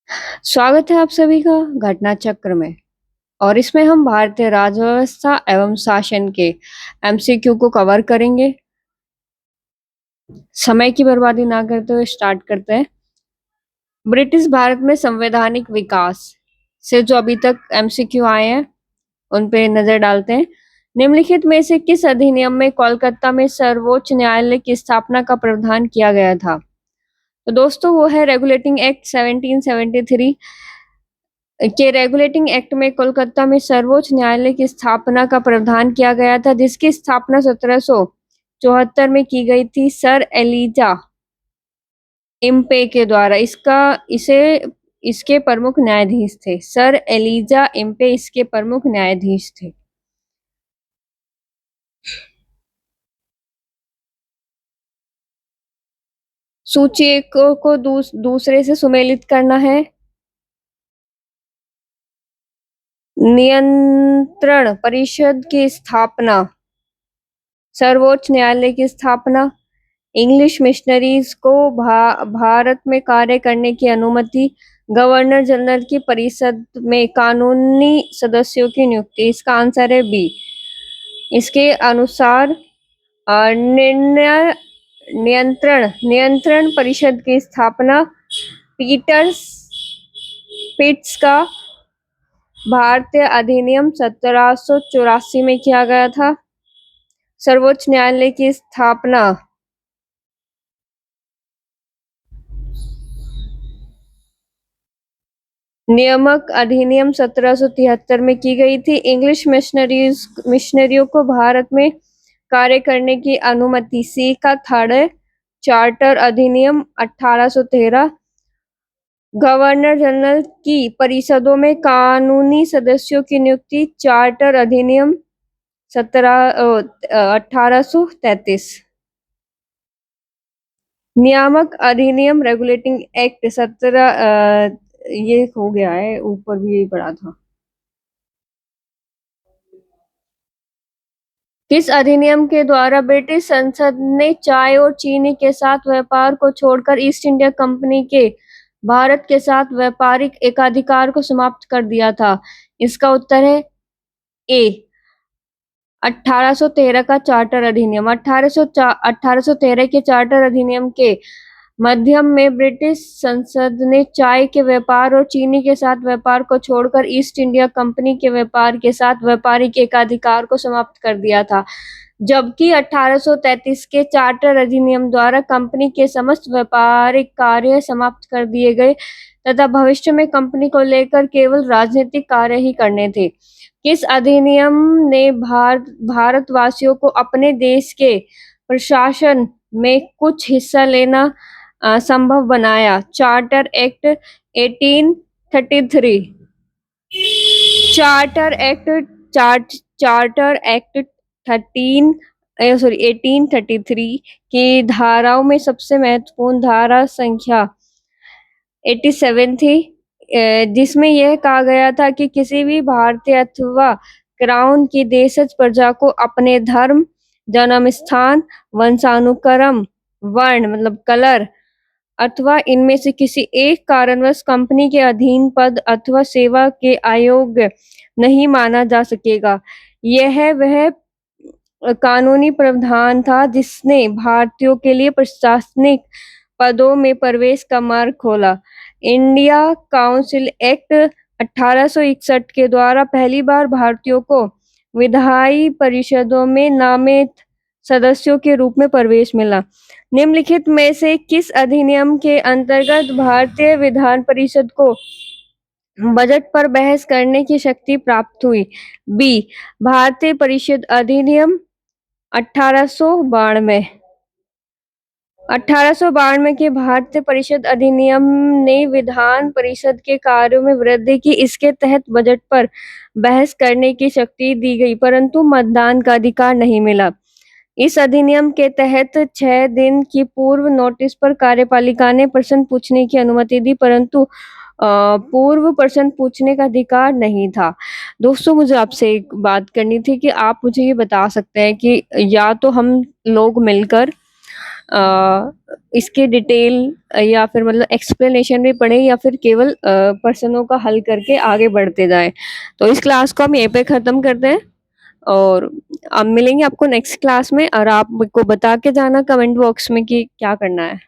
स्वागत है आप सभी का घटना चक्र में। और इसमें हम भारतीय राजव्यवस्था एवं शासन के एमसीक्यू को कवर करेंगे। समय की बर्बादी ना करते हुए स्टार्ट करते हैं। ब्रिटिश भारत में संवैधानिक विकास से जो अभी तक एमसीक्यू आए हैं उन पे नजर डालते हैं। निम्नलिखित में से किस अधिनियम में कोलकाता में सर्वोच्च न्यायालय की स्थापना का प्रावधान किया गया था? तो दोस्तों वो है रेगुलेटिंग एक्ट 1773 के रेगुलेटिंग एक्ट में कोलकाता में सर्वोच्च न्यायालय की स्थापना का प्रावधान किया गया था, जिसकी स्थापना 1774 में की गई थी सर एलिजा इम्पे के द्वारा। इसके प्रमुख न्यायाधीश थे सर एलिजा इम्पे, इसके प्रमुख न्यायाधीश थे। सूची एक को दूसरे से सुमेलित करना है। नियंत्रण परिषद की स्थापना, सर्वोच्च न्यायालय की स्थापना, इंग्लिश मिशनरीज को भारत में कार्य करने की अनुमति, गवर्नर जनरल की परिषद में कानूनी सदस्यों की नियुक्ति। इसका आंसर है बी। इसके अनुसार निर्णय नियंत्रण परिषद की स्थापना पीटर पिट्स का भारतीय अधिनियम 1784 में किया गया था। सर्वोच्च न्यायालय की स्थापना नियामक अधिनियम 1773 में की गई थी। इंग्लिश मिशनरियों को भारत में कार्य करने की अनुमति सी का थर्ड है। चार्टर अधिनियम 1813, गवर्नर जनरल की परिषदों में कानूनी सदस्यों की नियुक्ति, चार्टर अधिनियम 1833। नियामक अधिनियम रेगुलेटिंग एक्ट 17 ये हो गया है, ऊपर भी यही पढ़ा था। किस अधिनियम के द्वारा ब्रिटिश संसद ने चाय और चीनी के साथ व्यापार को छोड़कर ईस्ट इंडिया कंपनी के भारत के साथ व्यापारिक एकाधिकार को समाप्त कर दिया था? इसका उत्तर है ए 1813 का चार्टर अधिनियम। 1813 के चार्टर अधिनियम के मध्यम में ब्रिटिश संसद ने चाय के व्यापार और चीनी के साथ व्यापार को छोड़कर ईस्ट इंडिया कंपनी के व्यापार के साथ व्यापारिक एकाधिकार को समाप्त कर दिया था, जबकि 1833 के चार्टर अधिनियम द्वारा कंपनी के समस्त व्यापारिक कार्य समाप्त कर दिए गए तथा भविष्य में कंपनी को लेकर केवल राजनीतिक कार्य ही करने थे। किस अधिनियम ने भारतवासियों को अपने देश के प्रशासन में कुछ हिस्सा लेना संभव बनाया? Charter act 1833। चार्टर एक्ट 1833 की धाराओं में सबसे महत्वपूर्ण धारा संख्या 87 थी, जिसमें यह कहा गया था कि किसी भी भारतीय अथवा क्राउन की देशज प्रजा को अपने धर्म, जन्म स्थान, वंशानुक्रम, वर्ण मतलब कलर अथवा इनमें से किसी एक कारणवश कंपनी के अधीन पद अथवा सेवा के अयोग्य नहीं माना जा सकेगा। यह वह कानूनी प्रावधान था जिसने भारतीयों के लिए प्रशासनिक पदों में प्रवेश का मार्ग खोला। इंडिया काउंसिल एक्ट 1861 के द्वारा पहली बार भारतीयों को विधायी परिषदों में नामित सदस्यों के रूप में प्रवेश मिला। निम्नलिखित में से किस अधिनियम के अंतर्गत भारतीय विधान परिषद को बजट पर बहस करने की शक्ति प्राप्त हुई? बी भारतीय परिषद अधिनियम 1892। 1892 के भारतीय परिषद अधिनियम ने विधान परिषद के कार्यों में वृद्धि की। इसके तहत बजट पर बहस करने की शक्ति दी गई, परंतु मतदान का अधिकार नहीं मिला। इस अधिनियम के तहत 6 दिन की पूर्व नोटिस पर कार्यपालिका ने प्रश्न पूछने की अनुमति दी, परंतु पूर्व प्रश्न पूछने का अधिकार नहीं था। दोस्तों, मुझे आपसे एक बात करनी थी कि आप मुझे ये बता सकते हैं कि या तो हम लोग मिलकर इसके डिटेल या फिर मतलब एक्सप्लेनेशन भी पढ़े या फिर केवल प्रश्नों का हल करके आगे बढ़ते जाएं। तो इस क्लास को हम यहीं पे खत्म करते हैं और अब मिलेंगे आपको नेक्स्ट क्लास में और आप मेरे को बता के जाना कमेंट बॉक्स में कि क्या करना है।